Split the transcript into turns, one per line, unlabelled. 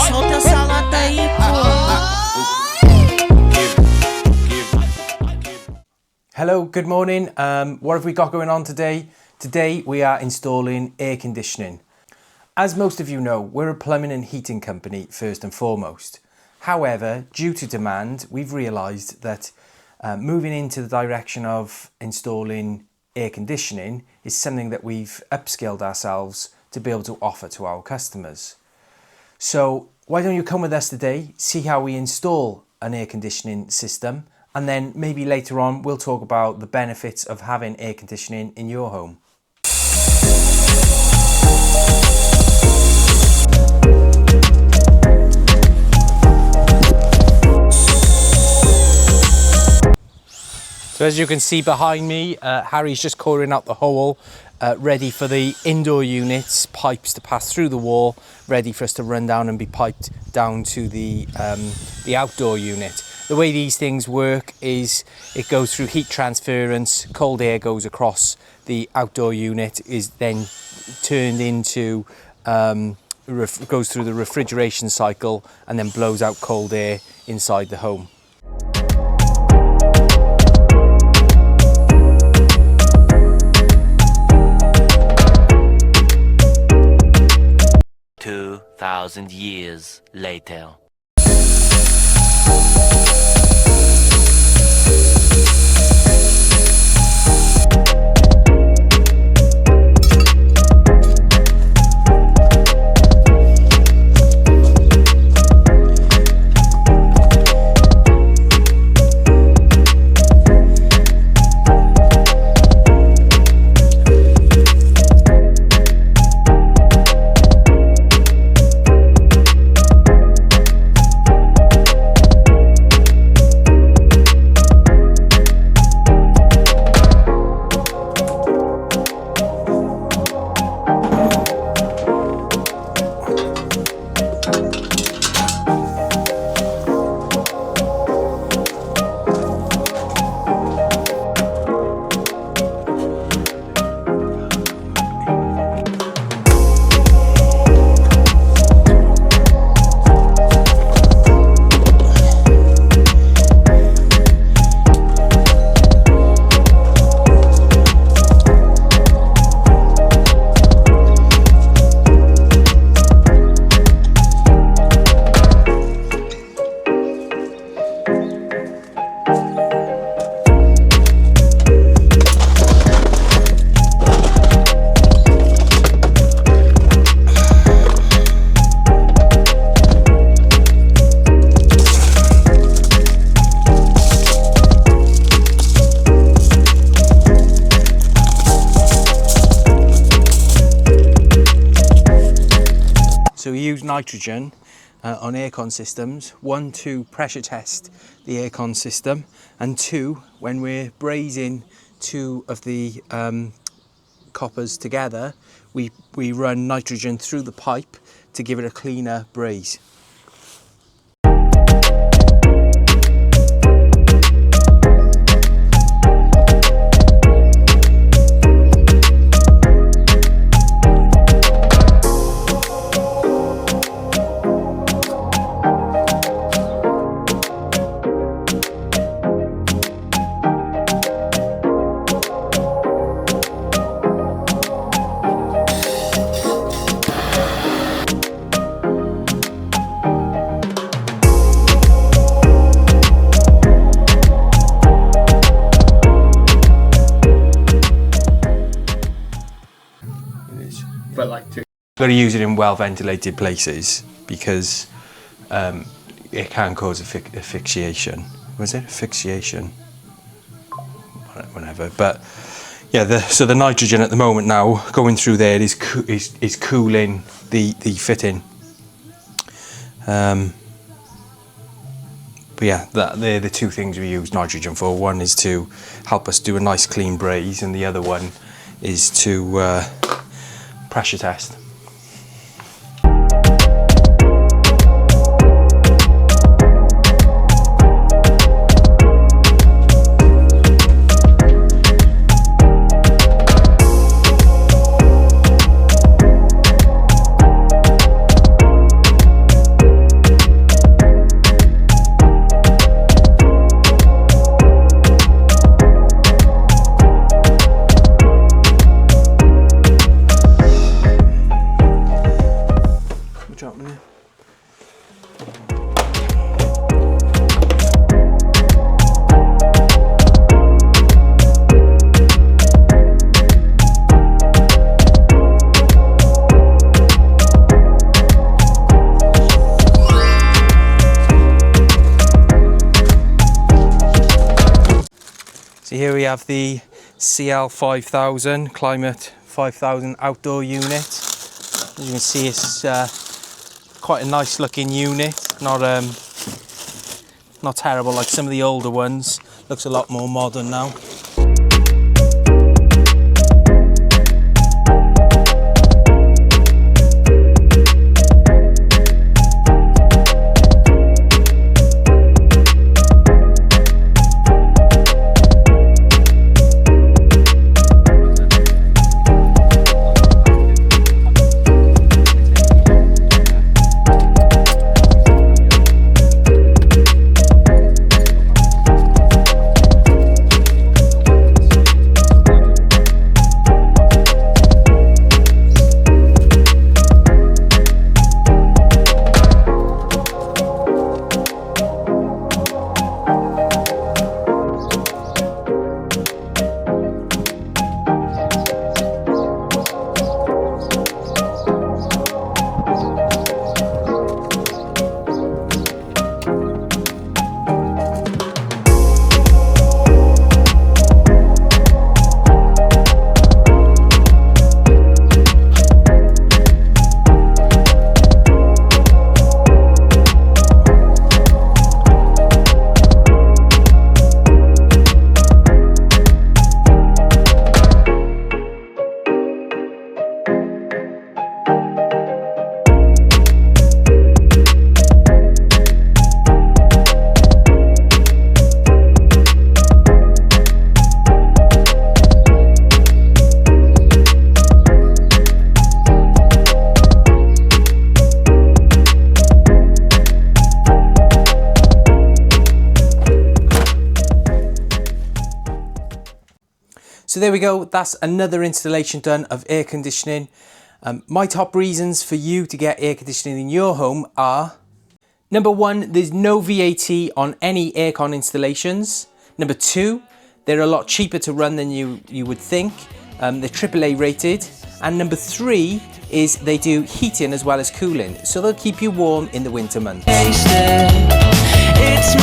solta essa lata aí,
Hello, good morning. What have we got going on today? Today we are installing air conditioning. As most of you know, we're a plumbing and heating company first and foremost. However, due to demand, we've realised that moving into the direction of installing air conditioning is something that we've upskilled ourselves to be able to offer to our customers. So why don't you come with us today, see how we install an air conditioning system, and then maybe later on we'll talk about the benefits of having air conditioning in your home. So as you can see behind me, Harry's just coring out the hole, ready for the indoor units, pipes to pass through the wall, ready for us to run down and be piped down to the outdoor unit. The way these things work is it goes through heat transference, cold air goes across the outdoor unit, is then turned into, goes through the refrigeration cycle and then blows out cold air inside the home.
Thousand years later.
So we use nitrogen on aircon systems, one to pressure test the aircon system, and two, when we're brazing two of the coppers together, we run nitrogen through the pipe to give it a cleaner braze.
But like to
Got to use it in well ventilated places because it can cause asphyxiation. Was it asphyxiation? Whatever. But yeah, so the nitrogen at the moment now going through there is cooling the fitting. But yeah, they're the two things we use nitrogen for. One is to help us do a nice clean braze, and the other one is to pressure test. here we have the CL5000 Climate 5000 outdoor unit. As you can see, it's quite a nice looking unit, not terrible like some of the older ones. Looks a lot more modern now. So there we go, that's another installation done of air conditioning. My top reasons for you to get air conditioning in your home are: number one, there's no VAT on any aircon installations. Number two, they're a lot cheaper to run than you would think. They're AAA rated. And number three is they do heating as well as cooling, so they'll keep you warm in the winter months. It's